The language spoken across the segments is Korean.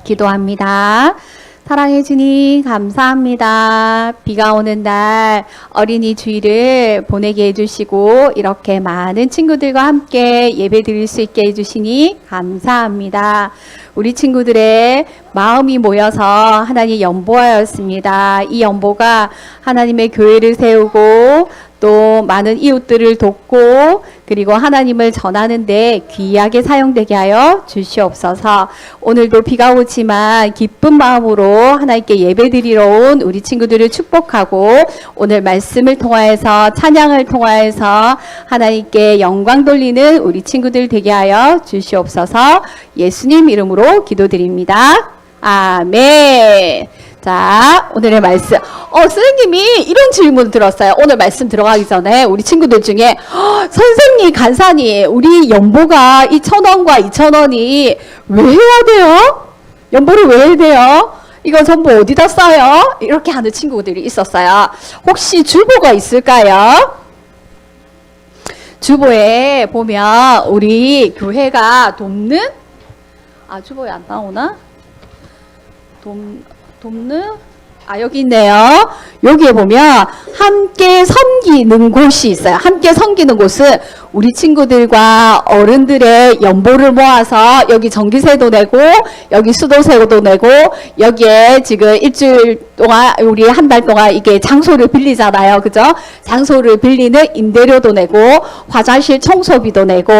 기도합니다. 사랑해 주님 감사합니다. 비가 오는 날 어린이 주일을 보내게 해주시고 이렇게 많은 친구들과 함께 예배 드릴 수 있게 해주시니 감사합니다. 우리 친구들의 마음이 모여서 하나님 연보하였습니다. 이 연보가 하나님의 교회를 세우고 또 많은 이웃들을 돕고 그리고 하나님을 전하는데 귀하게 사용되게 하여 주시옵소서. 오늘도 비가 오지만 기쁜 마음으로 하나님께 예배드리러 온 우리 친구들을 축복하고 오늘 말씀을 통하여서 찬양을 통하여서 하나님께 영광 돌리는 우리 친구들 되게 하여 주시옵소서. 예수님 이름으로 기도드립니다. 아멘. 자, 오늘의 말씀. 선생님이 이런 질문 들었어요. 오늘 말씀 들어가기 전에 우리 친구들 중에 선생님, 간사님, 우리 연보가 이 1,000원과 2,000원이 왜 해야 돼요? 연보를 왜 해야 돼요? 이거 전부 어디다 써요? 이렇게 하는 친구들이 있었어요. 혹시 주보가 있을까요? 주보에 보면 우리 교회가 돕는 주보에 안 나오나? 돕는 여기 있네요. 여기에 보면 함께 섬기는 곳이 있어요. 함께 섬기는 곳은 우리 친구들과 어른들의 연보를 모아서 여기 전기세도 내고 여기 수도세도 내고 여기에 지금 일주일 동안 우리 한 달 동안 이게 장소를 빌리잖아요. 그죠? 장소를 빌리는 임대료도 내고 화장실 청소비도 내고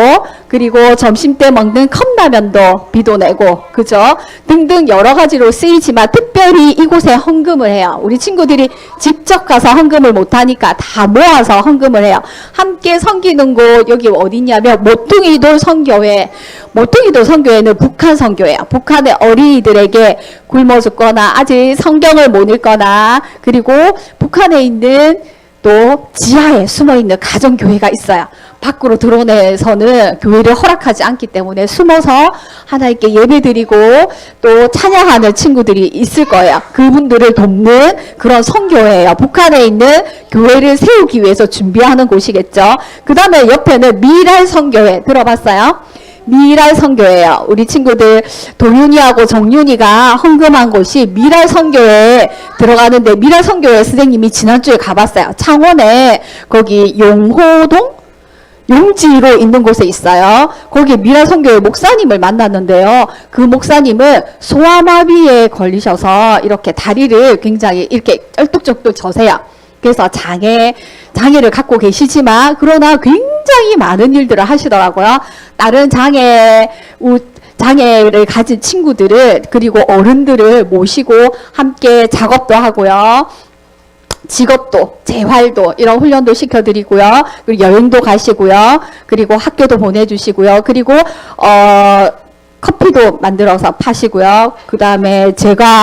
그리고 점심때 먹는 컵라면도 비도 내고 그죠? 등등 여러 가지로 쓰이지만 특별히 이곳에 헌금을 해요. 우리 친구들이 직접 가서 헌금을 못하니까 다 모아서 헌금을 해요. 함께 섬기는 곳 여기 어디냐면 모퉁이돌 선교회. 모퉁이돌 선교회는 북한 선교회예요. 북한의 어린이들에게 굶어 죽거나 아직 성경을 못 읽거나 그리고 북한에 있는 또 지하에 숨어있는 가정교회가 있어요. 밖으로 드러내서는 교회를 허락하지 않기 때문에 숨어서 하나님께 예배드리고 또 찬양하는 친구들이 있을 거예요. 그분들을 돕는 그런 선교회예요. 북한에 있는 교회를 세우기 위해서 준비하는 곳이겠죠. 그 다음에 옆에는 미랄 선교회 들어봤어요? 미랄 선교회예요. 우리 친구들 도윤이하고 정윤이가 헌금한 곳이 미랄 선교회에 들어가는데 미랄 선교회 선생님이 지난주에 가봤어요. 창원에 거기 용호동? 용지로 있는 곳에 있어요. 거기 미랄 선교회 목사님을 만났는데요. 그 목사님은 소아마비에 걸리셔서 이렇게 다리를 굉장히 이렇게 쩔뚝쩔뚝 저세요. 그래서 장애를 갖고 계시지만 그러나 굉장히 많은 일들을 하시더라고요. 다른 장애를 가진 친구들을 그리고 어른들을 모시고 함께 작업도 하고요. 직업도, 재활도 이런 훈련도 시켜드리고요. 그리고 여행도 가시고요. 그리고 학교도 보내주시고요. 그리고 커피도 만들어서 파시고요. 그 다음에 제빵.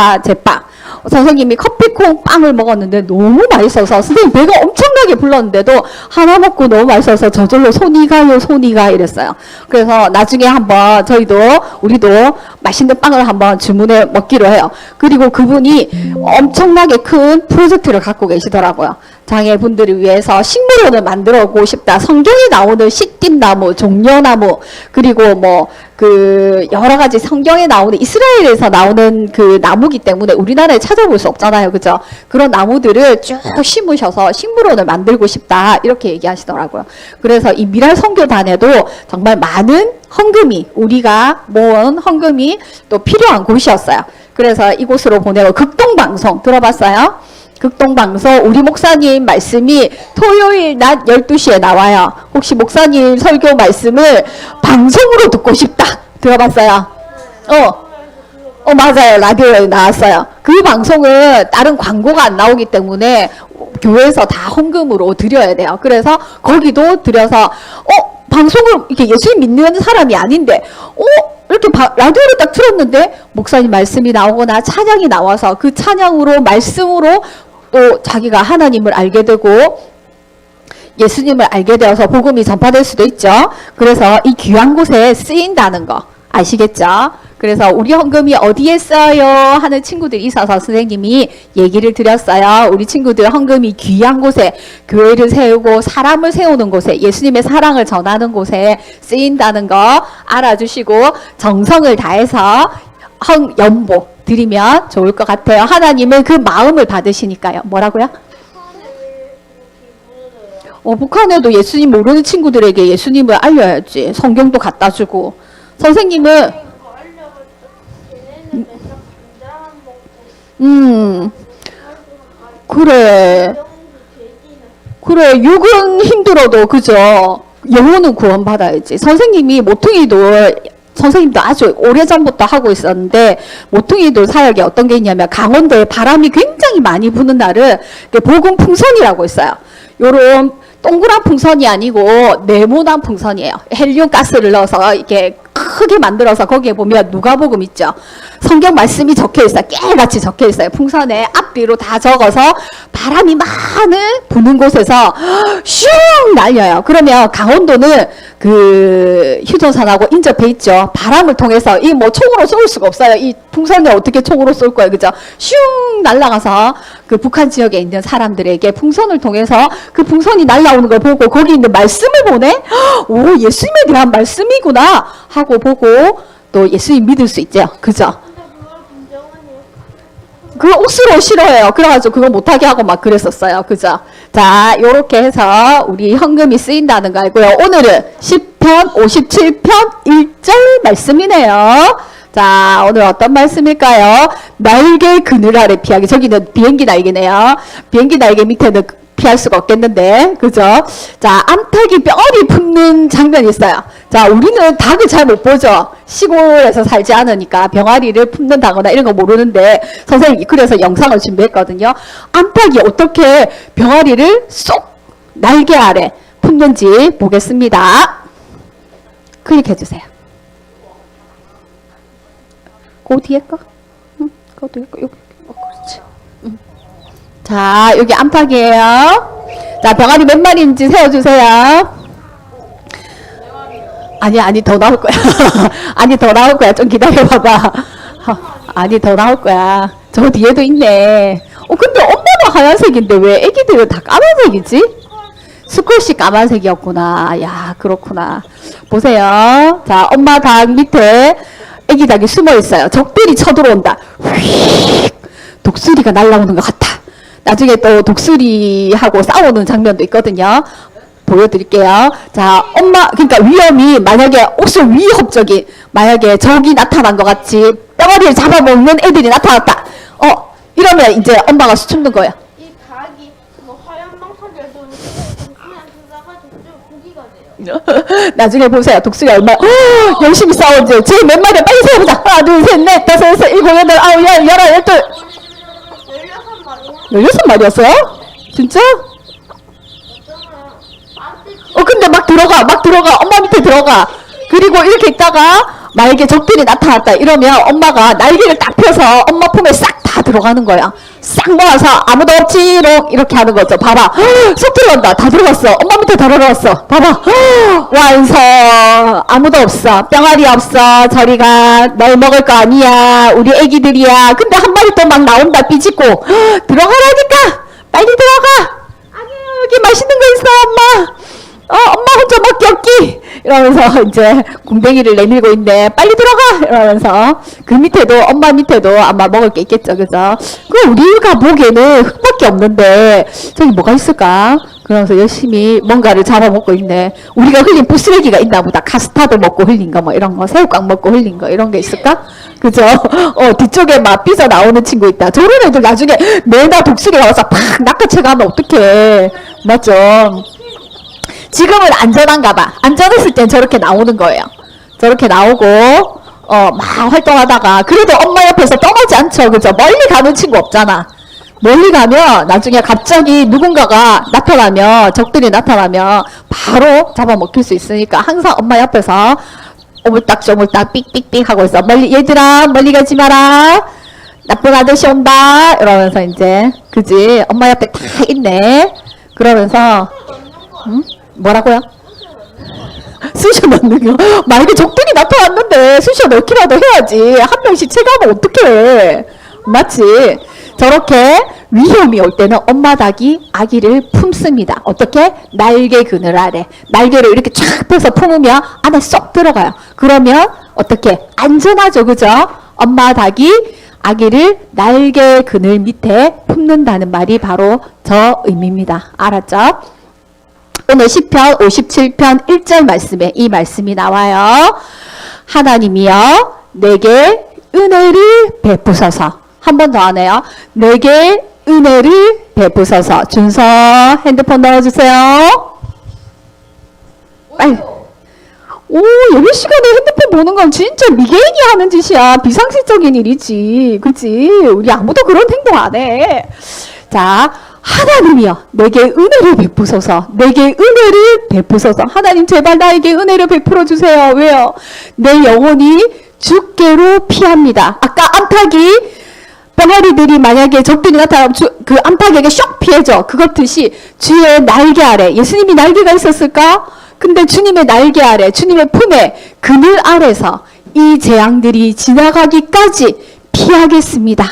선생님이 커피콩 빵을 먹었는데 너무 맛있어서 선생님 배가 엄청나게 불렀는데도 하나 먹고 너무 맛있어서 저절로 손이 가 이랬어요. 그래서 나중에 한번 우리도 맛있는 빵을 한번 주문해 먹기로 해요. 그리고 그분이 엄청나게 큰 프로젝트를 갖고 계시더라고요. 장애분들을 위해서 식물원을 만들어 보고 싶다. 성경에 나오는 식dim나무, 종려나무, 그리고 여러 가지 성경에 나오는 이스라엘에서 나오는 그 나무기 때문에 우리나라에 찾아볼 수 없잖아요. 그죠? 그런 나무들을 쭉 심으셔서 식물원을 만들고 싶다. 이렇게 얘기하시더라고요. 그래서 이 미랄 선교단에도 정말 많은 우리가 모은 헌금이 또 필요한 곳이었어요. 그래서 이곳으로 보내고 극동방송 들어봤어요? 극동방송 우리 목사님 말씀이 토요일 낮 12시에 나와요. 혹시 목사님 설교 말씀을 방송으로 듣고 싶다. 들어봤어요? 맞아요. 라디오에 나왔어요. 그 방송은 다른 광고가 안 나오기 때문에 교회에서 다 헌금으로 드려야 돼요. 그래서 거기도 드려서 방송을 이렇게 예수님 믿는 사람이 아닌데 이렇게 라디오를 딱 틀었는데 목사님 말씀이 나오거나 찬양이 나와서 그 찬양으로 말씀으로 또 자기가 하나님을 알게 되고 예수님을 알게 되어서 복음이 전파될 수도 있죠. 그래서 이 귀한 곳에 쓰인다는 거 아시겠죠? 그래서 우리 헌금이 어디에 써요? 하는 친구들이 있어서 선생님이 얘기를 드렸어요. 우리 친구들 헌금이 귀한 곳에 교회를 세우고 사람을 세우는 곳에 예수님의 사랑을 전하는 곳에 쓰인다는 거 알아주시고 정성을 다해서 연보 드리면 좋을 것 같아요. 하나님은 그 마음을 받으시니까요. 뭐라고요? 북한에도 예수님 모르는 친구들에게 예수님을 알려야지. 성경도 갖다 주고. 선생님은 그래. 그래, 육은 힘들어도, 그죠? 영혼은 구원받아야지. 선생님이 선생님도 아주 오래전부터 하고 있었는데, 모퉁이돌 사역에 어떤 게 있냐면, 강원도에 바람이 굉장히 많이 부는 날은, 보금 풍선이라고 있어요. 요런 동그란 풍선이 아니고, 네모난 풍선이에요. 헬륨 가스를 넣어서, 이렇게 크게 만들어서 거기에 보면 누가복음 있죠. 성경 말씀이 적혀 있어요. 깨같이 적혀 있어요. 풍선에 앞뒤로 다 적어서 바람이 많은 부는 곳에서 슝 날려요. 그러면 강원도는 그 휴전선하고 인접해 있죠. 바람을 통해서 이 뭐 총으로 쏠 수가 없어요. 이 풍선을 어떻게 총으로 쏠 거예요, 그죠? 슝 날아가서 그 북한 지역에 있는 사람들에게 풍선을 통해서 그 풍선이 날아오는 걸 보고 거기 있는 말씀을 보네. 오, 예수님에 대한 말씀이구나 하고 보고 또 예수님 믿을 수 있죠, 그죠? 그거 옷으로 싫어해요. 그래가지고 그거 못하게 하고 막 그랬었어요. 그죠? 자, 요렇게 해서 우리 현금이 쓰인다는 거 알고요. 오늘은 10편 57편 1절 말씀이네요. 자, 오늘 어떤 말씀일까요? 날개 그늘 아래 피하기. 저기는 비행기 날개네요. 비행기 날개 밑에는 피할 수가 없겠는데, 그죠? 자, 암탉이 뼈리 품는 장면이 있어요. 자, 우리는 닭을 잘 못 보죠. 시골에서 살지 않으니까 병아리를 품는다거나 이런 거 모르는데, 선생님이 그래서 영상을 준비했거든요. 암탉이 어떻게 병아리를 쏙 날개 아래 품는지 보겠습니다. 클릭해주세요. 그 뒤에 거? 응, 그 뒤에 거, 여기, 그렇지. 자, 여기 암탉이에요. 자, 병아리 몇 마리인지 세워주세요. 아니, 더 나올 거야. 아니, 더 나올 거야. 좀 기다려봐봐. 아니, 더 나올 거야. 저 뒤에도 있네. 근데 엄마는 하얀색인데 왜 애기들은 다 까만색이지? 수컷이 까만색이었구나. 야, 그렇구나. 보세요. 자, 엄마 닭 밑에 애기 닭이 숨어 있어요. 적들이 쳐들어온다. 휙! 독수리가 날아오는 것 같아. 나중에 또 독수리하고 싸우는 장면도 있거든요. 보여드릴게요. 자, 그러니까 위험이, 만약에 혹시 위협적인, 만약에 적이 나타난 것 같이 뼈가리를 잡아먹는 애들이 나타났다. 이러면 이제 엄마가 수춤는 거예요. 이 닭이 뭐 하얀 망토를 그냥 쓰다가 독주 고기가 돼요. 나중에 보세요. 독수리 얼마나 열심히 싸우지. 지금 몇 마리 빨리 세워보자. 하나, 둘, 셋, 넷, 다섯, 여섯, 일곱, 여덟, 아홉, 열, 열한, 열둘. 16마리. 16마리였어요? 진짜? 근데 막 들어가. 엄마 밑에 들어가. 그리고 이렇게 있다가 만약에 적들이 나타났다 이러면 엄마가 날개를 딱 펴서 엄마 품에 싹 다 들어가는 거야. 싹 모아서 아무도 없지롱 이렇게 하는 거죠. 봐봐. 쏙 들어간다. 다 들어갔어. 엄마 밑에 다 들어갔어. 봐봐. 완성. 아무도 없어. 뿅아리 없어. 저리가. 널 먹을 거 아니야. 우리 애기들이야. 근데 한 마리 또 막 나온다. 삐짓고. 들어가라니까. 빨리 들어가. 아니 여기 맛있는 거 있어 엄마. 엄마 혼자 먹기 없기 이러면서 이제 궁뎅이를 내밀고 있네. 빨리 들어가 이러면서 그 밑에도 엄마 밑에도 아마 먹을 게 있겠죠, 그죠? 그 우리가 보기에는 흙밖에 없는데 저기 뭐가 있을까? 그러면서 열심히 뭔가를 잡아먹고 있네. 우리가 흘린 부스레기가 있나 보다. 카스타드 먹고 흘린 거 뭐 이런 거, 새우깡 먹고 흘린 거 이런 게 있을까? 그죠? 뒤쪽에 막 삐져 나오는 친구 있다. 저런 애들 나중에 매나 독수리가 와서 팍 낚아채 가면 어떡해. 맞죠? 지금은 안전한가 봐. 안전했을 땐 저렇게 나오는 거예요. 저렇게 나오고 막 활동하다가 그래도 엄마 옆에서 떠나지 않죠. 그죠? 멀리 가는 친구 없잖아. 멀리 가면 나중에 갑자기 누군가가 나타나면 적들이 나타나면 바로 잡아먹힐 수 있으니까 항상 엄마 옆에서 오물딱조물딱 삑삑삑 하고 있어. 멀리 얘들아 멀리 가지 마라. 나쁜 아저씨 온다. 이러면서 이제 그지? 엄마 옆에 다 있네. 그러면서 응? 뭐라고요? 쑤셔 넣는 거. 만약에 적들이 나타났는데 쑤셔 넣기라도 해야지. 한 명씩 체감하면 어떡해. 맞지? 저렇게 위험이 올 때는 엄마 닭이 아기를 품습니다. 어떻게? 날개 그늘 아래. 날개를 이렇게 쫙 펴서 품으면 안에 쏙 들어가요. 그러면 어떻게? 안전하죠. 그죠? 엄마 닭이 아기를 날개 그늘 밑에 품는다는 말이 바로 저 의미입니다. 알았죠? 오늘 시편 57편 1절 말씀에 이 말씀이 나와요. 하나님이여 내게 은혜를 베푸소서. 한 번 더 하네요. 내게 은혜를 베푸소서. 준서 핸드폰 넣어주세요. 빨리. 오, 예배 시간에 핸드폰 보는 건 진짜 미개인이 하는 짓이야. 비상식적인 일이지. 그치? 우리 아무도 그런 행동 안 해. 자, 하나님이여 내게 은혜를 베푸소서. 내게 은혜를 베푸소서. 하나님 제발 나에게 은혜를 베풀어 주세요. 왜요? 내 영혼이 주께로 피합니다. 아까 암탉이 병아리들이 만약에 적들이 나타나면 그 암탉에게 쇽 피해져. 그렇듯이 주의 날개 아래, 예수님이 날개가 있었을까? 근데 주님의 날개 아래, 주님의 품에, 그늘 아래서 이 재앙들이 지나가기까지 피하겠습니다.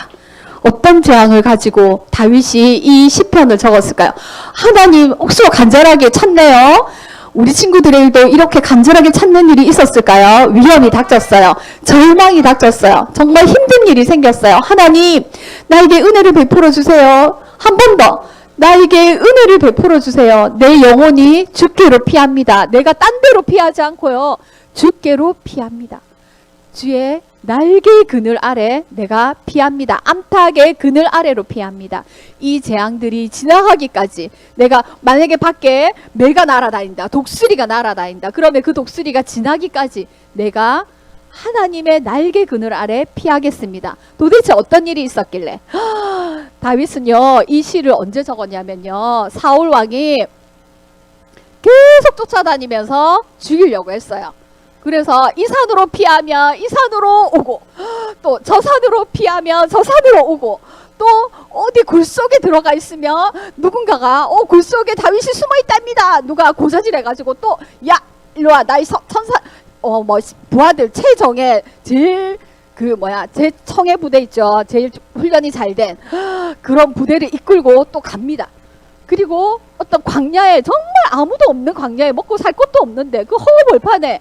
어떤 재앙을 가지고 다윗이 이 시편을 적었을까요? 하나님 억수로 간절하게 찾네요. 우리 친구들에게도 이렇게 간절하게 찾는 일이 있었을까요? 위험이 닥쳤어요. 절망이 닥쳤어요. 정말 힘든 일이 생겼어요. 하나님, 나에게 은혜를 베풀어 주세요. 한 번 더. 나에게 은혜를 베풀어 주세요. 내 영혼이 주께로 피합니다. 내가 딴 데로 피하지 않고요. 주께로 피합니다. 주의 날개의 그늘 아래 내가 피합니다. 암탉의 그늘 아래로 피합니다. 이 재앙들이 지나가기까지 내가 만약에 밖에 매가 날아다닌다. 독수리가 날아다닌다. 그러면 그 독수리가 지나기까지 내가 하나님의 날개 그늘 아래 피하겠습니다. 도대체 어떤 일이 있었길래? 다윗은요, 이 시를 언제 적었냐면요, 사울 왕이 계속 쫓아다니면서 죽이려고 했어요. 그래서 이 산으로 피하면 이 산으로 오고, 또 저 산으로 피하면 저 산으로 오고, 또 어디 굴 속에 들어가 있으면 누군가가 굴 속에 다윗이 숨어 있답니다. 누가 고자질해가지고 또 야 일로 와 나의 천사 부하들 최정예 제일 제 청해 부대 있죠. 제일 훈련이 잘 된 그런 부대를 이끌고 또 갑니다. 그리고 어떤 광야에, 정말 아무도 없는 광야에, 먹고 살 것도 없는데 그 허허벌판에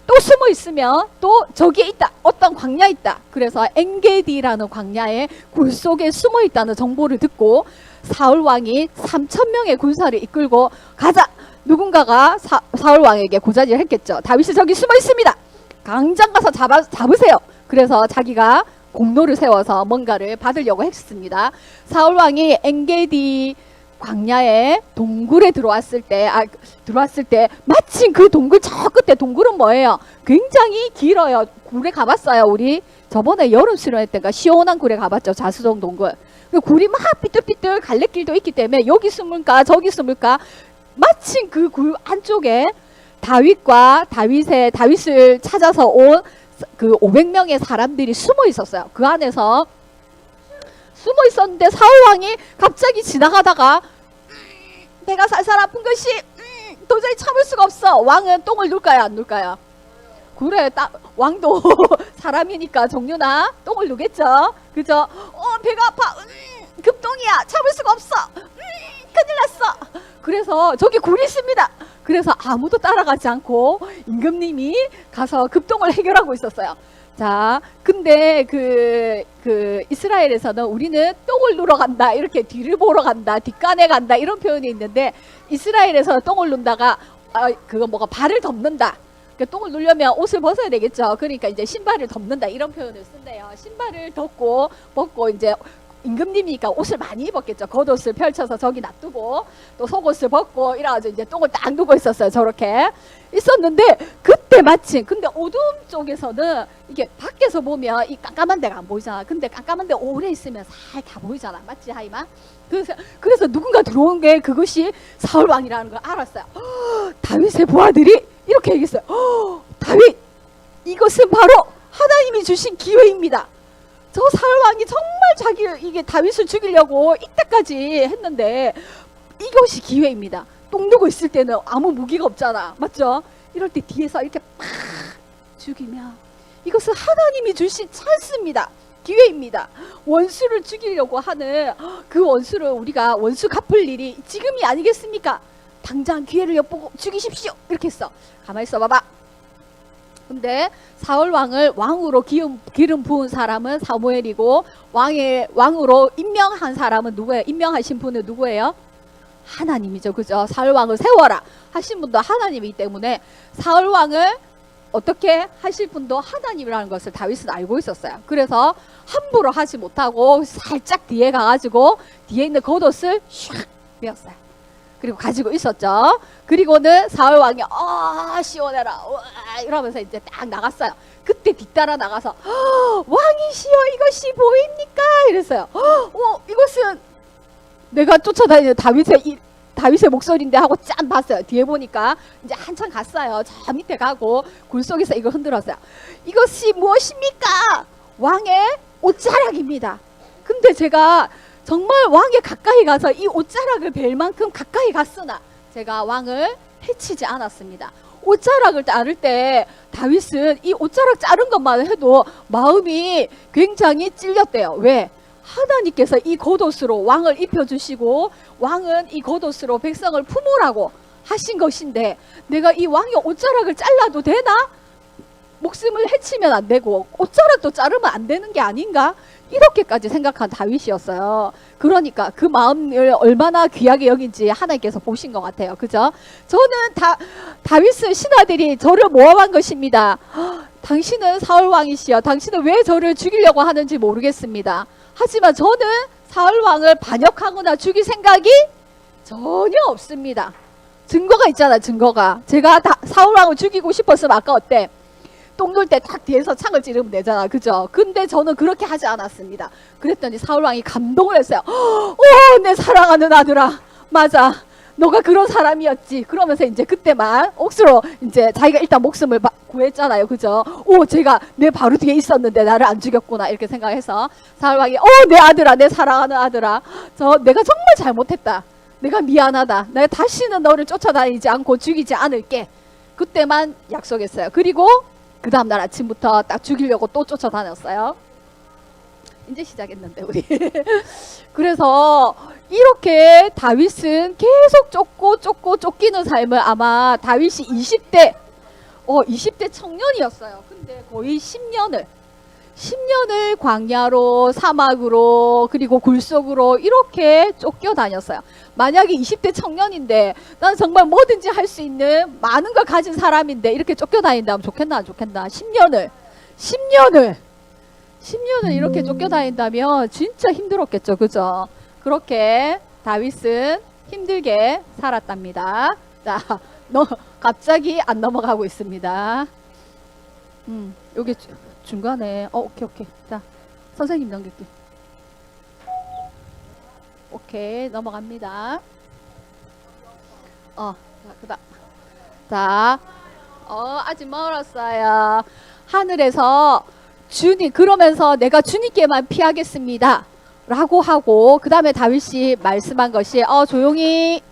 또 숨어 있으면 또 저기에 있다. 어떤 광야 있다. 그래서 엔게디라는 광야에 굴 속에 숨어 있다는 정보를 듣고 사울 왕이 3,000명의 군사를 이끌고 가자. 누군가가 사울 왕에게 고자질을 했겠죠. 다윗이 저기 숨어 있습니다. 당장 가서 잡으세요. 그래서 자기가 공로를 세워서 뭔가를 받으려고 했습니다. 사울 왕이 엔게디 광야에 동굴에 들어왔을 때 마침 그 동굴 저 끝에, 동굴은 뭐예요? 굉장히 길어요. 굴에 가봤어요. 우리 저번에 여름 수련회 때가 시원한 굴에 가봤죠. 자수정 동굴. 그 굴이 막 삐뚤삐뚤 갈래길도 있기 때문에 여기 숨을까 저기 숨을까. 마침 그 굴 안쪽에 다윗을 찾아서 온 그 500명의 사람들이 숨어 있었어요. 그 안에서 숨어 있었는데 사울 왕이 갑자기 지나가다가 내가 살살 아픈 것이 도저히 참을 수가 없어. 왕은 똥을 눌까요, 안 눌까요? 그래, 왕도 사람이니까 정유나 똥을 누겠죠. 그죠? 배가 아파. 급똥이야. 참을 수가 없어. 큰일 났어. 그래서 저기 굴이 있습니다. 그래서 아무도 따라가지 않고 임금님이 가서 급똥을 해결하고 있었어요. 자, 근데 이스라엘에서는 우리는 똥을 누러 간다, 이렇게 뒤를 보러 간다, 뒷간에 간다, 이런 표현이 있는데, 이스라엘에서는 똥을 눈다가 발을 덮는다. 그러니까 똥을 누려면 옷을 벗어야 되겠죠. 그러니까 이제 신발을 덮는다, 이런 표현을 쓴대요. 신발을 벗고 이제 임금님이니까 옷을 많이 입었겠죠. 겉옷을 펼쳐서 저기 놔두고 또 속옷을 벗고 이래가지고 이제 똥을 딱 누고 있었어요. 저렇게 있었는데, 그때 마침, 근데 어둠 쪽에서는 이게 밖에서 보면 이 깜깜한 데가 안 보이잖아. 근데 깜깜한 데 오래 있으면 살 다 보이잖아. 맞지, 하이마? 그래서 누군가 들어온 게 그것이 사울왕이라는 걸 알았어요. 다윗의 부하들이 이렇게 얘기했어요. 다윗, 이것은 바로 하나님이 주신 기회입니다. 저 사울왕이 정말 이게 다윗을 죽이려고 이때까지 했는데 이것이 기회입니다. 똥 누고 있을 때는 아무 무기가 없잖아. 맞죠? 이럴 때 뒤에서 이렇게 팍 죽이면 이것은 하나님이 주신 찬스입니다. 기회입니다. 원수를 죽이려고 하는 그 원수를 우리가 원수 갚을 일이 지금이 아니겠습니까? 당장 기회를 엿보고 죽이십시오. 이렇게 했어. 가만히 있어 봐봐. 근데 사울 왕을 왕으로 기름 부은 사람은 사무엘이고 왕으로 임명한 사람은 누구예요? 임명하신 분은 누구예요? 하나님이죠. 그죠? 사울 왕을 세워라 하신 분도 하나님이기 때문에 사울 왕을 어떻게 하실 분도 하나님이라는 것을 다윗은 알고 있었어요. 그래서 함부로 하지 못하고 살짝 뒤에 가가지고 뒤에 있는 겉옷을 샥 빼었어요. 그리고 가지고 있었죠. 그리고는 사울 왕이 시원해라 이러면서 이제 딱 나갔어요. 그때 뒤따라 나가서 왕이시여 이것이 보입니까? 이랬어요. 이것은 내가 쫓아다니는 다윗의 목소리인데 하고 짠 봤어요. 뒤에 보니까 이제 한참 갔어요. 저 밑에 가고 굴 속에서 이걸 흔들었어요. 이것이 무엇입니까? 왕의 옷자락입니다. 근데 제가 정말 왕에 가까이 가서 이 옷자락을 벨 만큼 가까이 갔으나 제가 왕을 해치지 않았습니다. 옷자락을 자를 때 다윗은 이 옷자락 자른 것만 해도 마음이 굉장히 찔렸대요. 왜? 하나님께서 이 겉옷으로 왕을 입혀주시고 왕은 이 겉옷으로 백성을 품으라고 하신 것인데 내가 이 왕의 옷자락을 잘라도 되나? 목숨을 해치면 안 되고 옷자락도 자르면 안 되는 게 아닌가? 이렇게까지 생각한 다윗이었어요. 그러니까 그 마음을 얼마나 귀하게 여긴지 하나님께서 보신 것 같아요. 그죠? 저는 다윗은 신하들이 저를 모함한 것입니다. 당신은 사울 왕이시여 당신은 왜 저를 죽이려고 하는지 모르겠습니다. 하지만 저는 사울 왕을 반역하거나 죽일 생각이 전혀 없습니다. 증거가 있잖아. 증거가. 제가 사울 왕을 죽이고 싶었으면 아까 어때? 똥 놀 때 딱 뒤에서 창을 찌르면 되잖아. 그죠? 근데 저는 그렇게 하지 않았습니다. 그랬더니 사울 왕이 감동을 했어요. 내 사랑하는 아들아, 맞아, 너가 그런 사람이었지. 그러면서 이제 그때만 억수로 이제 자기가 일단 목숨을 구했잖아요. 그죠? 제가 내 바로 뒤에 있었는데 나를 안 죽였구나 이렇게 생각해서 사울 왕이 내 아들아, 내 사랑하는 아들아, 내가 정말 잘못했다. 내가 미안하다. 내가 다시는 너를 쫓아다니지 않고 죽이지 않을게. 그때만 약속했어요. 그리고 그 다음날 아침부터 딱 죽이려고 또 쫓아다녔어요. 이제 시작했는데 우리 그래서 이렇게 다윗은 계속 쫓기는 삶을 아마 다윗이 20대 청년이었어요. 근데 거의 10년을 광야로 사막으로 그리고 굴속으로 이렇게 쫓겨다녔어요. 만약에 20대 청년인데 난 정말 뭐든지 할 수 있는 많은 걸 가진 사람인데 이렇게 쫓겨다닌다면 좋겠나 안 좋겠나? 10년을 이렇게 쫓겨다닌다면 진짜 힘들었겠죠. 그죠? 그렇게 다윗은 힘들게 살았답니다. 자, 갑자기 안 넘어가고 있습니다. 여기 중간에 오케이. 자, 선생님 넘길게. 오케이, 넘어갑니다. 아직 멀었어요. 하늘에서 그러면서 내가 주님께만 피하겠습니다 라고 하고 그 다음에 다윗이 말씀한 것이 조용히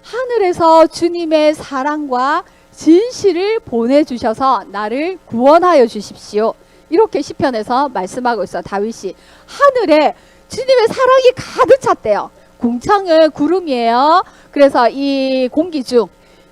하늘에서 주님의 사랑과 진실을 보내주셔서 나를 구원하여 주십시오. 이렇게 시편에서 말씀하고 있어. 다윗이 하늘에 주님의 사랑이 가득 찼대요. 궁창은 구름이에요. 그래서 이 공기 중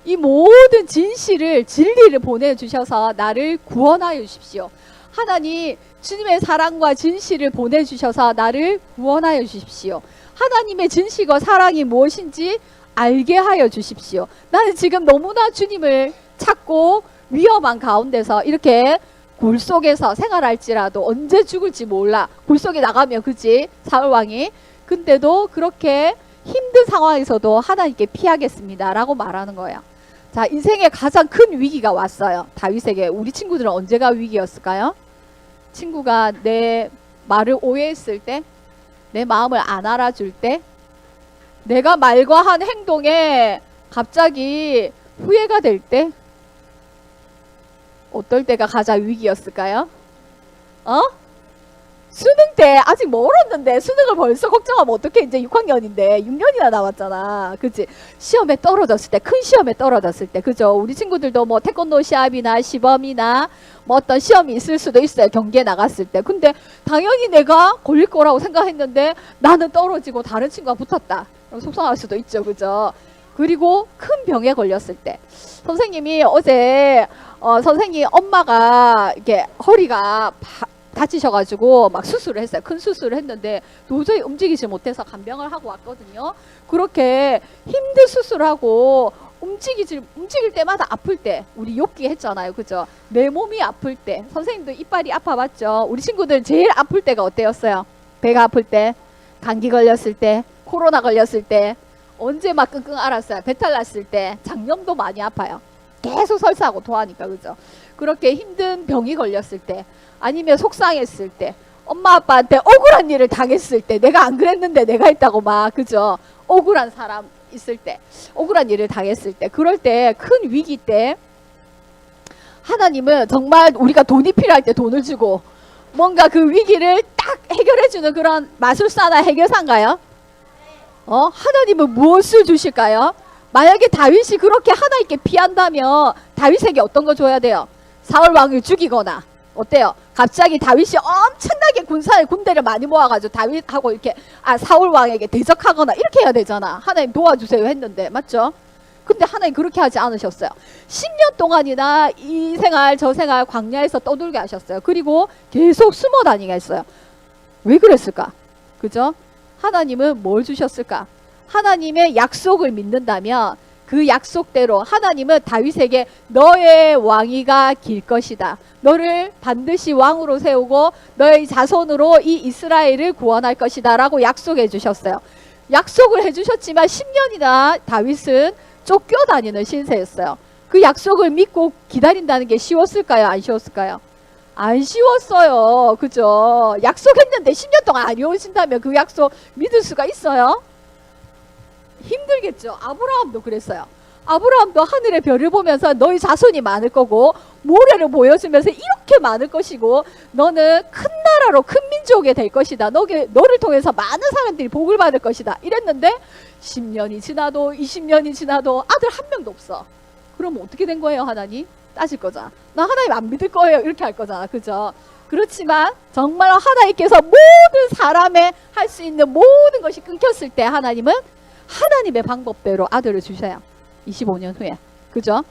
이 모든 진리를 보내주셔서 나를 구원하여 주십시오. 하나님, 주님의 사랑과 진실을 보내주셔서 나를 구원하여 주십시오. 하나님의 진실과 사랑이 무엇인지 알게 하여 주십시오. 나는 지금 너무나 주님을 찾고 위험한 가운데서 이렇게 굴 속에서 생활할지라도 언제 죽을지 몰라. 굴 속에 나가면 그지? 사울왕이. 근데도 그렇게 힘든 상황에서도 하나님께 피하겠습니다 라고 말하는 거예요. 자, 인생의 가장 큰 위기가 왔어요. 다윗에게. 우리 친구들은 언제가 위기였을까요? 친구가 내 말을 오해했을 때, 내 마음을 안 알아줄 때, 내가 말과 한 행동에 갑자기 후회가 될 때, 어떨 때가 가장 위기였을까요? 수능 때 아직 멀었는데 수능을 벌써 걱정하면 어떡해. 이제 6학년인데 6년이나 남았잖아. 그치? 시험에 떨어졌을 때, 큰 시험에 떨어졌을 때, 그죠? 우리 친구들도 뭐 태권도 시합이나 시범이나 뭐 어떤 시험이 있을 수도 있어요. 경기에 나갔을 때. 근데 당연히 내가 걸릴 거라고 생각했는데 나는 떨어지고 다른 친구가 붙었다. 속상할 수도 있죠. 그죠? 그리고 큰 병에 걸렸을 때. 선생님이 어제 선생님 엄마가 이렇게 허리가 다치셔가지고 막 수술을 했어요. 큰 수술을 했는데 도저히 움직이지 못해서 간병을 하고 왔거든요. 그렇게 힘든 수술하고 움직일 때마다 아플 때, 우리 욕기 했잖아요. 그죠? 내 몸이 아플 때, 선생님도 이빨이 아파봤죠? 우리 친구들 제일 아플 때가 어때였어요? 배가 아플 때, 감기 걸렸을 때, 코로나 걸렸을 때, 언제 막 끙끙 앓았어요? 배탈 났을 때, 장염도 많이 아파요. 계속 설사하고 토하니까, 그죠? 그렇게 힘든 병이 걸렸을 때, 아니면 속상했을 때, 엄마 아빠한테 억울한 일을 당했을 때, 내가 안 그랬는데 내가 했다고 막, 그죠? 억울한 사람 있을 때, 억울한 일을 당했을 때, 그럴 때, 큰 위기 때, 하나님은 정말 우리가 돈이 필요할 때 돈을 주고, 뭔가 그 위기를 딱 해결해주는 그런 마술사나 해결사인가요? 하나님은 무엇을 주실까요? 만약에 다윗이 그렇게 하나님께 피한다면 다윗에게 어떤 거 줘야 돼요? 사울 왕을 죽이거나, 어때요? 갑자기 다윗이 엄청나게 군대를 많이 모아가지고 다윗하고 이렇게 사울 왕에게 대적하거나 이렇게 해야 되잖아. 하나님 도와주세요 했는데, 맞죠? 근데 하나님 그렇게 하지 않으셨어요. 10년 동안이나 이 생활 저 생활 광야에서 떠돌게 하셨어요. 그리고 계속 숨어 다니게 했어요. 왜 그랬을까? 그죠? 하나님은 뭘 주셨을까? 하나님의 약속을 믿는다면 그 약속대로 하나님은 다윗에게 너의 왕위가 길 것이다. 너를 반드시 왕으로 세우고 너의 자손으로 이 이스라엘을 구원할 것이다 라고 약속해 주셨어요. 약속을 해주셨지만 10년이나 다윗은 쫓겨다니는 신세였어요. 그 약속을 믿고 기다린다는 게 쉬웠을까요? 안 쉬웠을까요? 안 쉬웠어요. 그죠? 약속했는데 10년 동안 안 이루어진다면 그 약속 믿을 수가 있어요? 힘들겠죠. 아브라함도 그랬어요. 아브라함도 하늘의 별을 보면서 너희 자손이 많을 거고 모래를 보여주면서 이렇게 많을 것이고 너는 큰 나라로 큰 민족이 될 것이다. 너를 통해서 많은 사람들이 복을 받을 것이다. 이랬는데 10년이 지나도 20년이 지나도 아들 한 명도 없어. 그럼 어떻게 된 거예요? 하나님? 따질 거잖아. 나 하나님 안 믿을 거예요. 이렇게 할 거잖아. 그죠? 그렇지만 정말 하나님께서 모든 사람의 할 수 있는 모든 것이 끊겼을 때 하나님은 하나님의 방법대로 아들을 주셔요. 25년 후에. 그죠?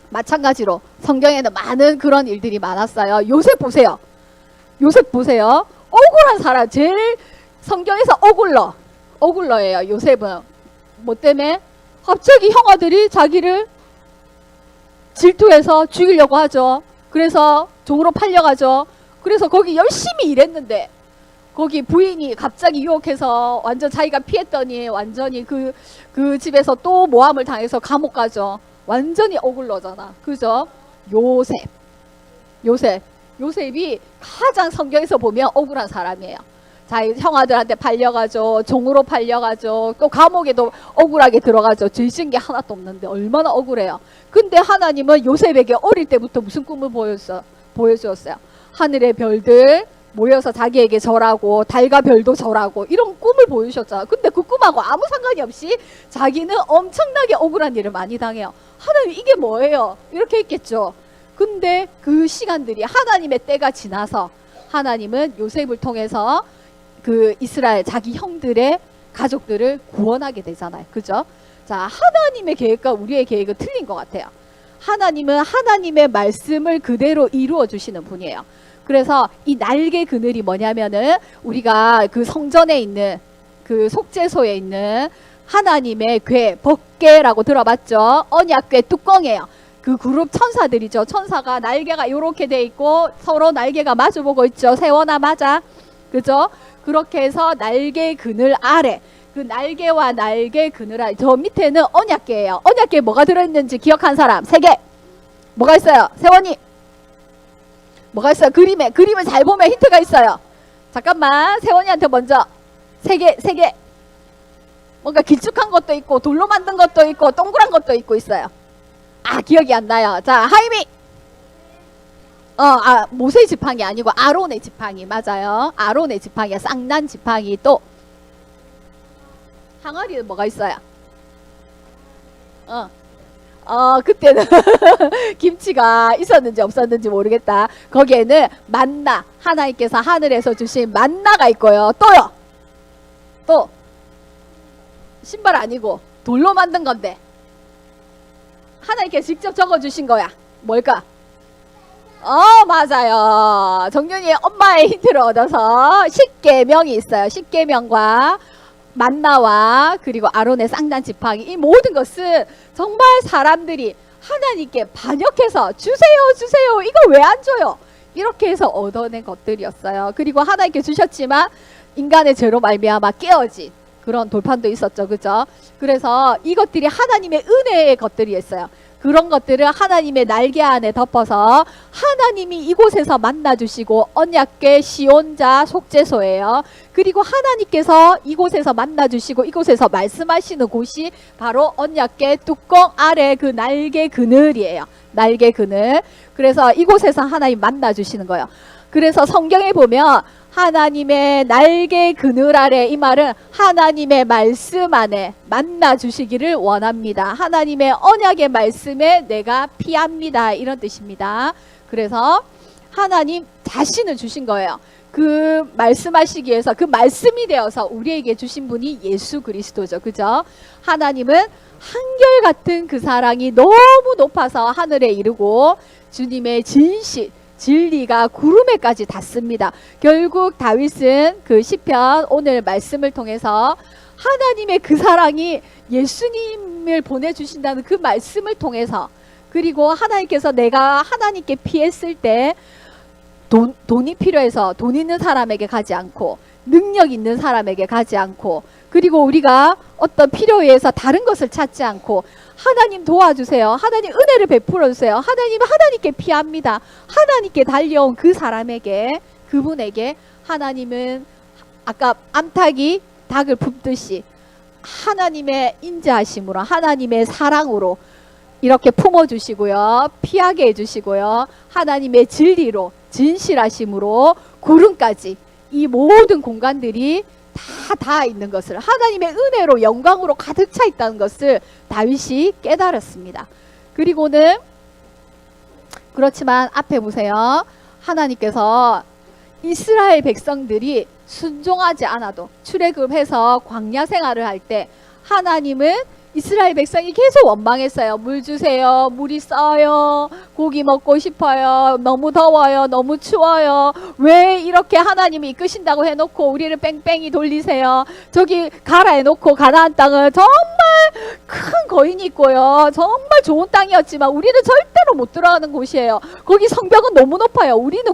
마찬가지로 성경에는 많은 그런 일들이 많았어요. 요셉 보세요. 요셉 보세요. 억울한 사람, 제일 성경에서 억울러예요. 요셉은. 뭐 때문에? 갑자기 형아들이 자기를 질투해서 죽이려고 하죠. 그래서 종으로 팔려가죠. 그래서 거기 열심히 일했는데 거기 부인이 갑자기 유혹해서 완전 자기가 피했더니 완전히 그 집에서 또 모함을 당해서 감옥 가죠. 완전히 억울러잖아. 그죠? 요셉이 가장 성경에서 보면 억울한 사람이에요. 자기 형아들한테 팔려가죠. 종으로 팔려가죠. 또 감옥에도 억울하게 들어가죠. 죄 지은 게 하나도 없는데 얼마나 억울해요. 근데 하나님은 요셉에게 어릴 때부터 무슨 꿈을 보여주었어요. 하늘의 별들 모여서 자기에게 절하고 달과 별도 절하고 이런 꿈을 보여주셨잖아. 근데 그 꿈하고 아무 상관이 없이 자기는 엄청나게 억울한 일을 많이 당해요. 하나님 이게 뭐예요? 이렇게 했겠죠. 근데 그 시간들이 하나님의 때가 지나서 하나님은 요셉을 통해서 그 이스라엘 자기 형들의 가족들을 구원하게 되잖아요. 그죠? 자, 하나님의 계획과 우리의 계획은 틀린 것 같아요. 하나님은 하나님의 말씀을 그대로 이루어 주시는 분이에요. 그래서 이 날개 그늘이 뭐냐면은 우리가 그 성전에 있는 그 속죄소에 있는 하나님의 궤, 법궤라고 들어봤죠? 언약궤 뚜껑이에요. 그 그룹 천사들이죠. 천사가 날개가 이렇게 돼 있고 서로 날개가 마주보고 있죠. 세워나 맞아. 그죠? 그렇게 해서 날개 그늘 아래, 그 날개와 날개 그늘 아래, 저 밑에는 언약궤예요. 언약궤에 뭐가 들어있는지 기억한 사람? 3개. 뭐가 있어요? 세원이. 뭐가 있어요? 그림을 잘 보면 힌트가 있어요. 잠깐만, 세원이한테 먼저 3개. 뭔가 길쭉한 것도 있고 돌로 만든 것도 있고 동그란 것도 있고 있어요. 기억이 안 나요. 자, 하임이. 모세 지팡이 아니고 아론의 지팡이. 맞아요. 아론의 지팡이야. 쌍난 지팡이. 또 항아리는 뭐가 있어요? 그때는 김치가 있었는지 없었는지 모르겠다. 거기에는 만나, 하나님께서 하늘에서 주신 만나가 있고요. 또요. 또 신발 아니고 돌로 만든 건데 하나님께 직접 적어주신 거야. 뭘까? 맞아요. 정윤이 엄마의 힌트를 얻어서 십계명이 있어요. 십계명과 만나와 그리고 아론의 쌍난 지팡이, 이 모든 것은 정말 사람들이 하나님께 반역해서 주세요 이거 왜 안 줘요 이렇게 해서 얻어낸 것들이었어요. 그리고 하나님께 주셨지만 인간의 죄로 말미암아 깨어진 그런 돌판도 있었죠. 그죠? 그래서 이것들이 하나님의 은혜의 것들이었어요. 그런 것들을 하나님의 날개 안에 덮어서 하나님이 이곳에서 만나주시고, 언약궤 시온자 속죄소예요. 그리고 하나님께서 이곳에서 만나주시고 이곳에서 말씀하시는 곳이 바로 언약궤 뚜껑 아래 그 날개 그늘이에요. 날개 그늘. 그래서 이곳에서 하나님 만나주시는 거예요. 그래서 성경에 보면 하나님의 날개 그늘 아래, 이 말은 하나님의 말씀 안에 만나 주시기를 원합니다. 하나님의 언약의 말씀에 내가 피합니다, 이런 뜻입니다. 그래서 하나님 자신을 주신 거예요. 그 말씀하시기 위해서, 그 말씀이 되어서 우리에게 주신 분이 예수 그리스도죠. 그죠? 하나님은 한결같은 그 사랑이 너무 높아서 하늘에 이르고 주님의 진리가 구름에까지 닿습니다. 결국 다윗은 그 시편 오늘 말씀을 통해서 하나님의 그 사랑이 예수님을 보내주신다는 그 말씀을 통해서, 그리고 하나님께서 내가 하나님께 피했을 때 돈이 필요해서 돈 있는 사람에게 가지 않고 능력 있는 사람에게 가지 않고, 그리고 우리가 어떤 필요에 의해서 다른 것을 찾지 않고 하나님 도와주세요, 하나님 은혜를 베풀어 주세요, 하나님은 하나님께 피합니다, 하나님께 달려온 그 사람에게, 그분에게 하나님은 아까 암탉이 닭을 품듯이 하나님의 인자하심으로, 하나님의 사랑으로 이렇게 품어주시고요, 피하게 해주시고요, 하나님의 진리로, 진실하심으로 구름까지, 이 모든 공간들이 다 있는 것을, 하나님의 은혜로 영광으로 가득 차 있다는 것을 다윗이 깨달았습니다. 그리고는 그렇지만 앞에 보세요. 하나님께서 이스라엘 백성들이 순종하지 않아도 출애굽해서 광야 생활을 할 때 하나님은 이스라엘 백성이 계속 원망했어요. 물 주세요. 물이 써요. 고기 먹고 싶어요. 너무 더워요. 너무 추워요. 왜 이렇게 하나님이 이끄신다고 해놓고 우리를 뺑뺑이 돌리세요. 저기 가라 해놓고 가나안 땅은 정말 큰 거인이 있고요. 정말 좋은 땅이었지만 우리는 절대로 못 들어가는 곳이에요. 거기 성벽은 너무 높아요. 우리는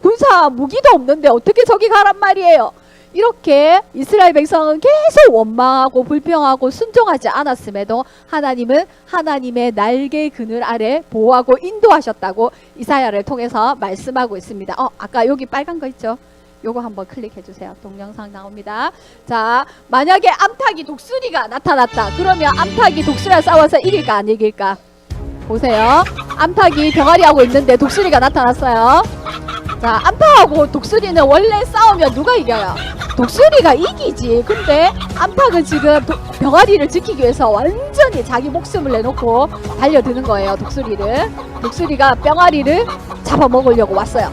군사 무기도 없는데 어떻게 저기 가란 말이에요. 이렇게 이스라엘 백성은 계속 원망하고 불평하고 순종하지 않았음에도 하나님은 하나님의 날개 그늘 아래 보호하고 인도하셨다고 이사야를 통해서 말씀하고 있습니다. 아까 여기 빨간 거 있죠? 요거 한번 클릭해 주세요. 동영상 나옵니다. 자, 만약에 암탉이 독수리가 나타났다. 그러면 암탉이 독수리와 싸워서 이길까 안 이길까? 보세요. 암탉이 병아리하고 있는데 독수리가 나타났어요. 자, 암탉하고 독수리는 원래 싸우면 누가 이겨요? 독수리가 이기지. 근데 암탉은 지금 병아리를 지키기 위해서 완전히 자기 목숨을 내놓고 달려드는 거예요. 독수리가 병아리를 잡아먹으려고 왔어요.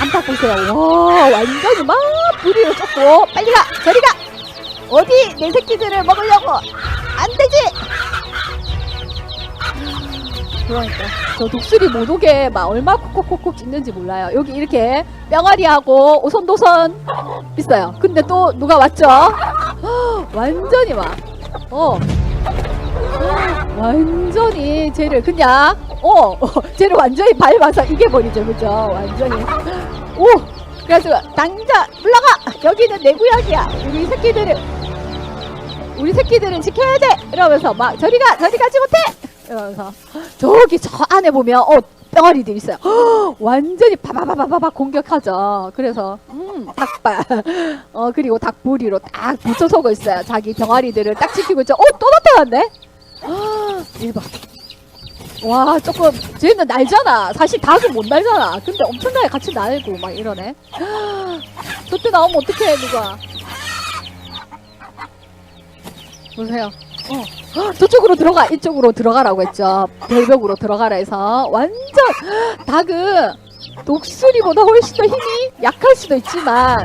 암탉 보세요. 와, 완전히 막 부리를 쫓고 빨리 가, 저리 가, 어디 내 새끼들을 먹으려고, 안 되지. 그러니까 저 독수리 못 오게 막 얼마 콕콕콕콕 짖는지 몰라요. 여기 이렇게 병아리하고 오손도손 있어요. 근데 또 누가 왔죠? 완전히 막 완전히 쟤를 그냥 쟤를 완전히 밟아서 이겨버리죠. 그죠? 완전히. 그래서 당장 물러가, 여기는 내 구역이야, 우리 새끼들은 지켜야 돼 이러면서 막 저리 가지 못해 이러면서 저기 저 안에 보면 병아리들이 있어요. 완전히 바바바바바 공격하죠. 그래서 닭발 그리고 닭부리로 딱 붙여서고 있어요. 자기 병아리들을 딱 지키고 있죠. 또 나타났네. 대박. 와, 조금 쟤는 날잖아. 사실 닭은 못 날잖아. 근데 엄청나게 같이 날고 막 이러네. 저때 나오면 어떡해 누가. 보세요. 저쪽으로 들어가, 이쪽으로 들어가라고 했죠. 별벽으로 들어가라 해서. 완전 닭은 독수리보다 훨씬 더 힘이 약할 수도 있지만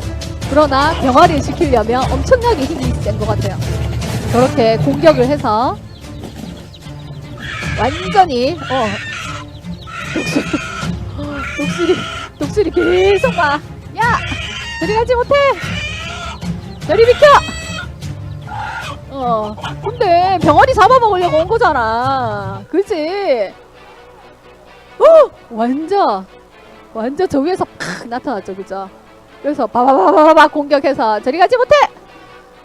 그러나 병아리를 지키려면 엄청나게 힘이 센 것 같아요. 저렇게 공격을 해서 완전히 독수리 계속 와. 야! 저리 가지 못해! 저리 비켜! 근데 병아리 잡아먹으려고 온 거잖아. 그치? 완전 저 위에서 팍 나타났죠. 그죠? 그래서 바바바바바 공격해서 저리 가지 못해!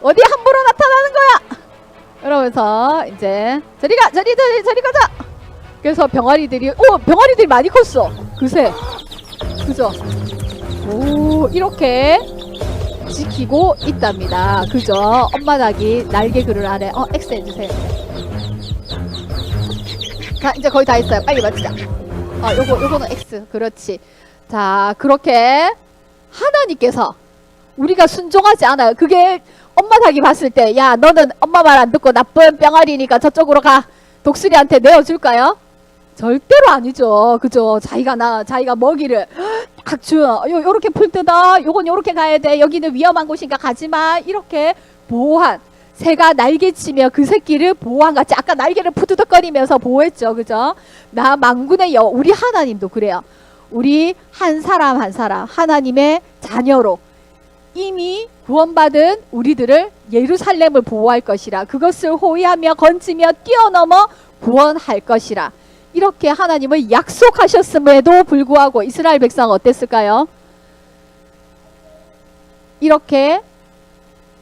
어디 함부로 나타나는 거야! 이러면서 이제 저리 가자! 그래서 병아리들이 많이 컸어. 그새 그죠? 오, 이렇게 지키고 있답니다. 그죠? 엄마 닭이 날개 그늘 안에 X 해주세요. 자, 이제 거의 다 했어요. 빨리 맞추자. 요거는 X. 그렇지. 자, 그렇게 하나님께서 우리가 순종하지 않아요. 그게 엄마 닭이 봤을 때, 야, 너는 엄마 말 안 듣고 나쁜 병아리니까 저쪽으로 가. 독수리한테 내어줄까요? 절대로 아니죠. 그죠? 자기가 먹이를 딱 줘. 요렇게 풀 뜯어. 요건 요렇게 가야 돼. 여기는 위험한 곳이니까 가지마. 이렇게 보호한. 새가 날개치며 그 새끼를 보호한 같이 아까 날개를 푸드덕거리면서 보호했죠. 그죠? 나 만군의 우리 하나님도 그래요. 우리 한 사람 한 사람 하나님의 자녀로 이미 구원받은 우리들을 예루살렘을 보호할 것이라. 그것을 호위하며 건지며 뛰어넘어 구원할 것이라. 이렇게 하나님은 약속하셨음에도 불구하고 이스라엘 백성은 어땠을까요? 이렇게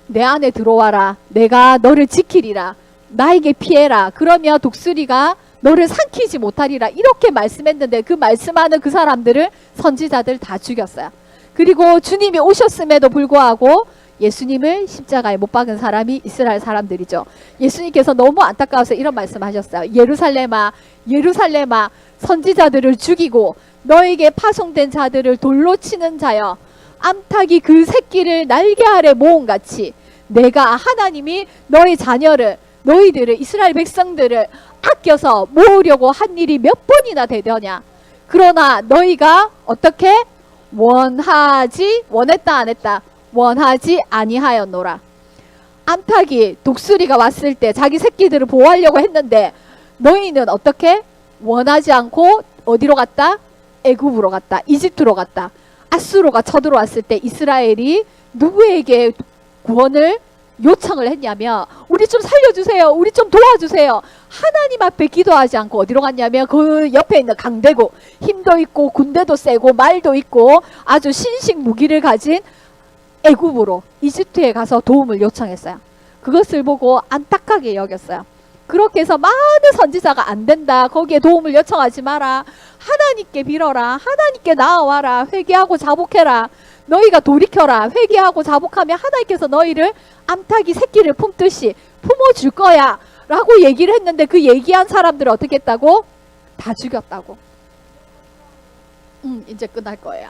내 안에 들어와라. 내가 너를 지키리라. 나에게 피해라. 그러면 독수리가 너를 삼키지 못하리라. 이렇게 말씀했는데 그 말씀하는 그 사람들을 선지자들 다 죽였어요. 그리고 주님이 오셨음에도 불구하고 예수님을 십자가에 못 박은 사람이 이스라엘 사람들이죠. 예수님께서 너무 안타까워서 이런 말씀하셨어요. 예루살렘아, 예루살렘아, 선지자들을 죽이고 너에게 파송된 자들을 돌로 치는 자여, 암탉이 그 새끼를 날개 아래 모음같이 내가 하나님이 너의 자녀를, 너희들을, 이스라엘 백성들을 아껴서 모으려고 한 일이 몇 번이나 되더냐. 그러나 너희가 어떻게 원했다 안 했다? 원하지 아니하였노라. 암탉이 독수리가 왔을 때 자기 새끼들을 보호하려고 했는데 너희는 어떻게 원하지 않고 어디로 갔다? 애굽으로 갔다. 이집트로 갔다. 아수르가 쳐들어왔을 때 이스라엘이 누구에게 구원을 요청을 했냐면 우리 좀 살려주세요. 우리 좀 도와주세요. 하나님 앞에 기도하지 않고 어디로 갔냐면 그 옆에 있는 강대국, 힘도 있고 군대도 세고 말도 있고 아주 신식 무기를 가진 애굽으로, 이집트에 가서 도움을 요청했어요. 그것을 보고 안타깝게 여겼어요. 그렇게 해서 많은 선지자가 안 된다. 거기에 도움을 요청하지 마라. 하나님께 빌어라. 하나님께 나아와라. 회개하고 자복해라. 너희가 돌이켜라. 회개하고 자복하면 하나님께서 너희를 암탉이 새끼를 품듯이 품어줄 거야 라고 얘기를 했는데 그 얘기한 사람들을 어떻게 했다고? 다 죽였다고. 이제 끝날 거예요.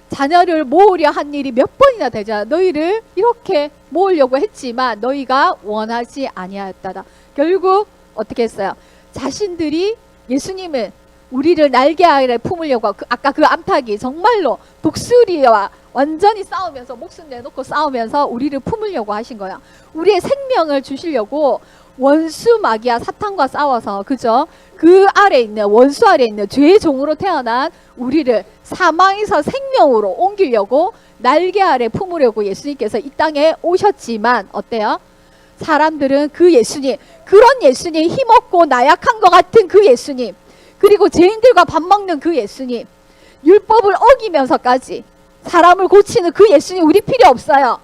자녀를 모으려 한 일이 몇 번이나 되자. 너희를 이렇게 모으려고 했지만 너희가 원하지 아니하였다. 결국 어떻게 했어요? 자신들이 예수님을, 우리를 날개 아래 품으려고 아까 그 암탉이 정말로 독수리와 완전히 싸우면서 목숨 내놓고 싸우면서 우리를 품으려고 하신 거야. 우리의 생명을 주시려고 원수 마귀와 사탄과 싸워서, 그죠? 그 아래 있는, 원수 아래 있는 죄의 종으로 태어난 우리를 사망에서 생명으로 옮기려고 날개 아래 품으려고 예수님께서 이 땅에 오셨지만 어때요? 사람들은 그 예수님, 그런 예수님, 힘없고 나약한 것 같은 그 예수님, 그리고 죄인들과 밥 먹는 그 예수님, 율법을 어기면서까지 사람을 고치는 그 예수님 우리 필요 없어요.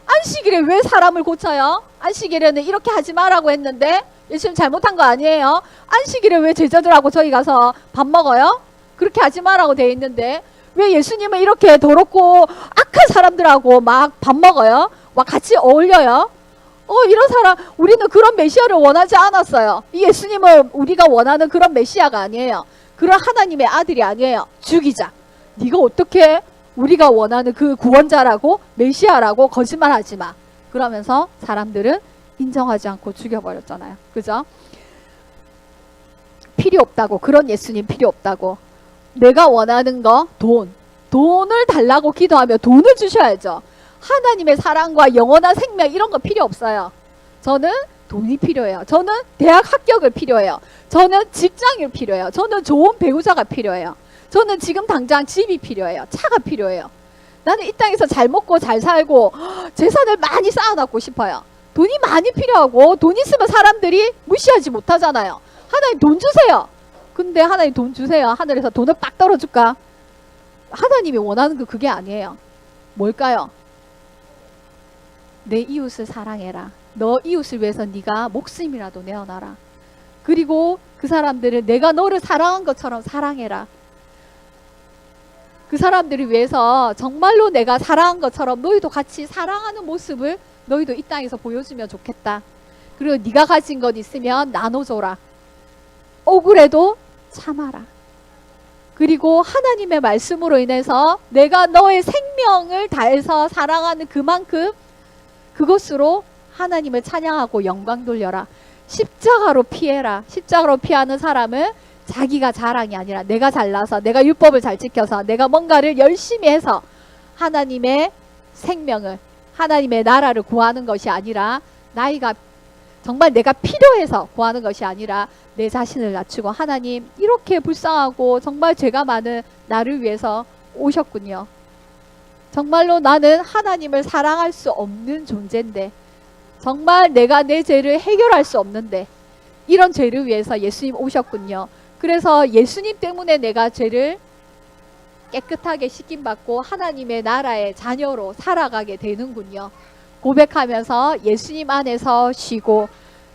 안식일에 왜 사람을 고쳐요? 안식일에는 이렇게 하지 말라고 했는데 예수님 잘못한 거 아니에요? 안식일에 왜 제자들하고 저희 가서 밥 먹어요? 그렇게 하지 말라고 돼 있는데 왜 예수님은 이렇게 더럽고 악한 사람들하고 막 밥 먹어요? 와 같이 어울려요? 이런 사람, 우리는 그런 메시아를 원하지 않았어요. 이 예수님은 우리가 원하는 그런 메시아가 아니에요. 그런 하나님의 아들이 아니에요. 죽이자. 네가 어떻게 우리가 원하는 그 구원자라고 메시아라고 거짓말하지 마. 그러면서 사람들은 인정하지 않고 죽여버렸잖아요. 그죠? 필요 없다고. 그런 예수님 필요 없다고. 내가 원하는 거 돈을 달라고 기도하면 돈을 주셔야죠. 하나님의 사랑과 영원한 생명 이런 거 필요 없어요. 저는 돈이 필요해요. 저는 대학 합격을 필요해요. 저는 직장이 필요해요. 저는 좋은 배우자가 필요해요. 저는 지금 당장 집이 필요해요. 차가 필요해요. 나는 이 땅에서 잘 먹고 잘 살고 재산을 많이 쌓아놓고 싶어요. 돈이 많이 필요하고 돈 있으면 사람들이 무시하지 못하잖아요. 하나님 돈 주세요. 근데 하나님 돈 주세요. 하늘에서 돈을 빡 떨어줄까? 하나님이 원하는 거 그게 아니에요. 뭘까요? 내 이웃을 사랑해라. 너 이웃을 위해서 네가 목숨이라도 내어놔라. 그리고 그 사람들을 내가 너를 사랑한 것처럼 사랑해라. 그 사람들을 위해서 정말로 내가 사랑한 것처럼 너희도 같이 사랑하는 모습을 너희도 이 땅에서 보여주면 좋겠다. 그리고 네가 가진 것 있으면 나눠줘라. 억울해도 참아라. 그리고 하나님의 말씀으로 인해서 내가 너의 생명을 다해서 사랑하는 그만큼 그것으로 하나님을 찬양하고 영광 돌려라. 십자가로 피해라. 십자가로 피하는 사람은 자기가 자랑이 아니라 내가 잘나서 내가 율법을 잘 지켜서 내가 뭔가를 열심히 해서 하나님의 생명을 하나님의 나라를 구하는 것이 아니라 나이가 정말 내가 필요해서 구하는 것이 아니라 내 자신을 낮추고 하나님 이렇게 불쌍하고 정말 죄가 많은 나를 위해서 오셨군요. 정말로 나는 하나님을 사랑할 수 없는 존재인데 정말 내가 내 죄를 해결할 수 없는데 이런 죄를 위해서 예수님 오셨군요. 그래서 예수님 때문에 내가 죄를 깨끗하게 씻김받고 하나님의 나라의 자녀로 살아가게 되는군요. 고백하면서 예수님 안에서 쉬고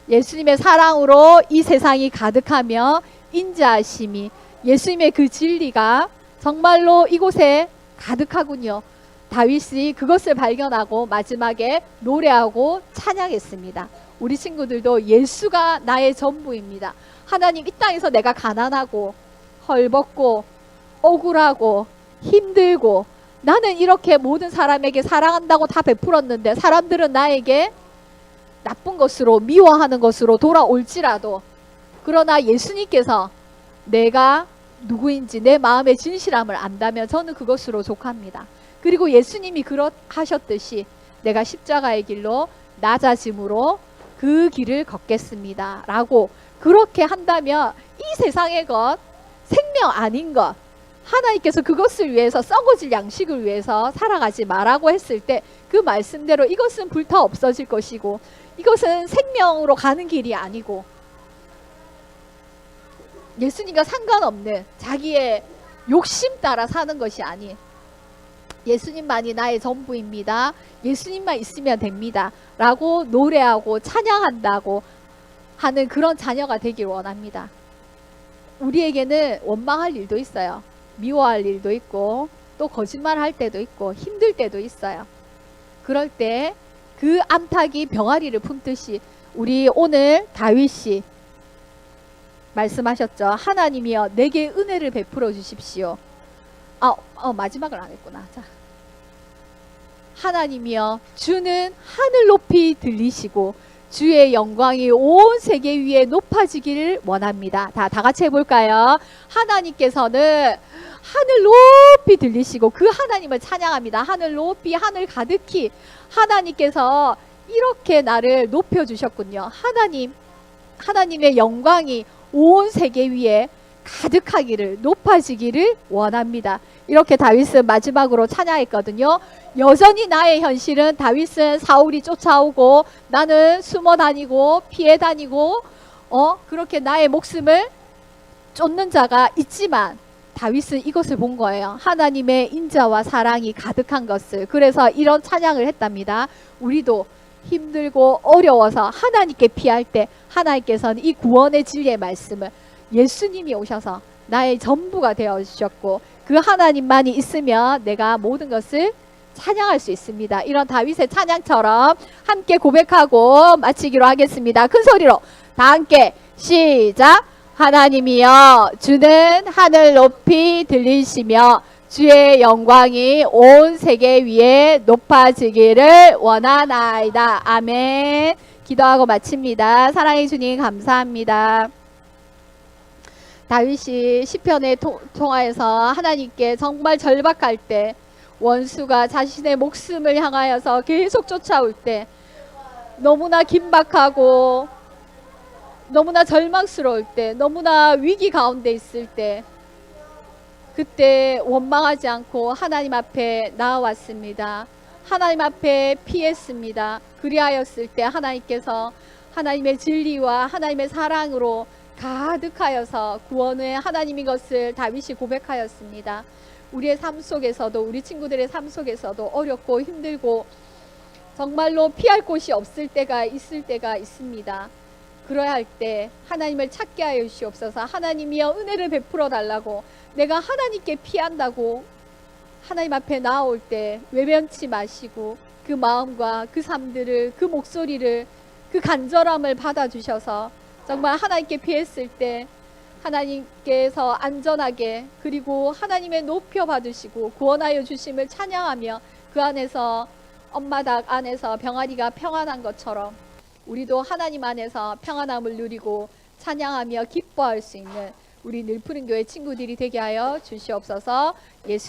예수님의 사랑으로 이 세상이 가득하며 인자하심이 예수님의 그 진리가 정말로 이곳에 가득하군요. 다윗이 그것을 발견하고 마지막에 노래하고 찬양했습니다. 우리 친구들도 예수가 나의 전부입니다. 하나님 이 땅에서 내가 가난하고 헐벗고 억울하고 힘들고 나는 이렇게 모든 사람에게 사랑한다고 다 베풀었는데 사람들은 나에게 나쁜 것으로 미워하는 것으로 돌아올지라도 그러나 예수님께서 내가 누구인지 내 마음의 진실함을 안다면 저는 그것으로 족합니다. 그리고 예수님이 그렇하셨듯이 내가 십자가의 길로 낮아짐으로 그 길을 걷겠습니다 라고 그렇게 한다면 이 세상의 것 생명 아닌 것 하나님께서 그것을 위해서 썩어질 양식을 위해서 살아가지 말라고 했을 때 그 말씀대로 이것은 불타 없어질 것이고 이것은 생명으로 가는 길이 아니고 예수님과 상관없는 자기의 욕심 따라 사는 것이 아닌 예수님만이 나의 전부입니다. 예수님만 있으면 됩니다. 라고 노래하고 찬양한다고 하는 그런 자녀가 되길 원합니다. 우리에게는 원망할 일도 있어요. 미워할 일도 있고 또 거짓말할 때도 있고 힘들 때도 있어요. 그럴 때 그 암탉이 병아리를 품듯이 우리 오늘 다윗이 말씀하셨죠. 하나님이여 내게 은혜를 베풀어 주십시오. 마지막을 안 했구나. 자, 하나님이여 주는 하늘 높이 들리시고 주의 영광이 온 세계 위에 높아지기를 원합니다. 다 같이 해볼까요? 하나님께서는 하늘 높이 들리시고 그 하나님을 찬양합니다. 하늘 높이 하늘 가득히 하나님께서 이렇게 나를 높여주셨군요. 하나님의 영광이 온 세계 위에 가득하기를 높아지기를 원합니다. 이렇게 다윗은 마지막으로 찬양했거든요. 여전히 나의 현실은 다윗은 사울이 쫓아오고 나는 숨어 다니고 피해 다니고 그렇게 나의 목숨을 쫓는 자가 있지만 다윗은 이것을 본 거예요. 하나님의 인자와 사랑이 가득한 것을. 그래서 이런 찬양을 했답니다. 우리도 힘들고 어려워서 하나님께 피할 때 하나님께서는 이 구원의 진리의 말씀을 예수님이 오셔서 나의 전부가 되어주셨고 그 하나님만이 있으면 내가 모든 것을 찬양할 수 있습니다. 이런 다윗의 찬양처럼 함께 고백하고 마치기로 하겠습니다. 큰 소리로 다 함께 시작. 하나님이여 주는 하늘 높이 들리시며 주의 영광이 온 세계 위에 높아지기를 원하나이다. 아멘. 기도하고 마칩니다. 사랑해 주님 감사합니다. 다윗이 시편에 통하여서 하나님께 정말 절박할 때 원수가 자신의 목숨을 향하여서 계속 쫓아올 때 너무나 긴박하고 너무나 절망스러울 때 너무나 위기 가운데 있을 때 그때 원망하지 않고 하나님 앞에 나아왔습니다. 하나님 앞에 피했습니다. 그리하였을 때 하나님께서 하나님의 진리와 하나님의 사랑으로 가득하여서 구원의 하나님인 것을 다윗이 고백하였습니다. 우리의 삶 속에서도 우리 친구들의 삶 속에서도 어렵고 힘들고 정말로 피할 곳이 없을 때가 있을 때가 있습니다. 그러야 할 때 하나님을 찾게 하여 주시옵소서. 하나님이여 은혜를 베풀어 달라고 내가 하나님께 피한다고 하나님 앞에 나올 때 외면치 마시고 그 마음과 그 삶들을 그 목소리를 그 간절함을 받아주셔서 정말 하나님께 피했을 때 하나님께서 안전하게 그리고 하나님의 높여 받으시고 구원하여 주심을 찬양하며 그 안에서 엄마 닭 안에서 병아리가 평안한 것처럼 우리도 하나님 안에서 평안함을 누리고 찬양하며 기뻐할 수 있는 우리 늘푸른 교회 친구들이 되게 하여 주시옵소서. 예수님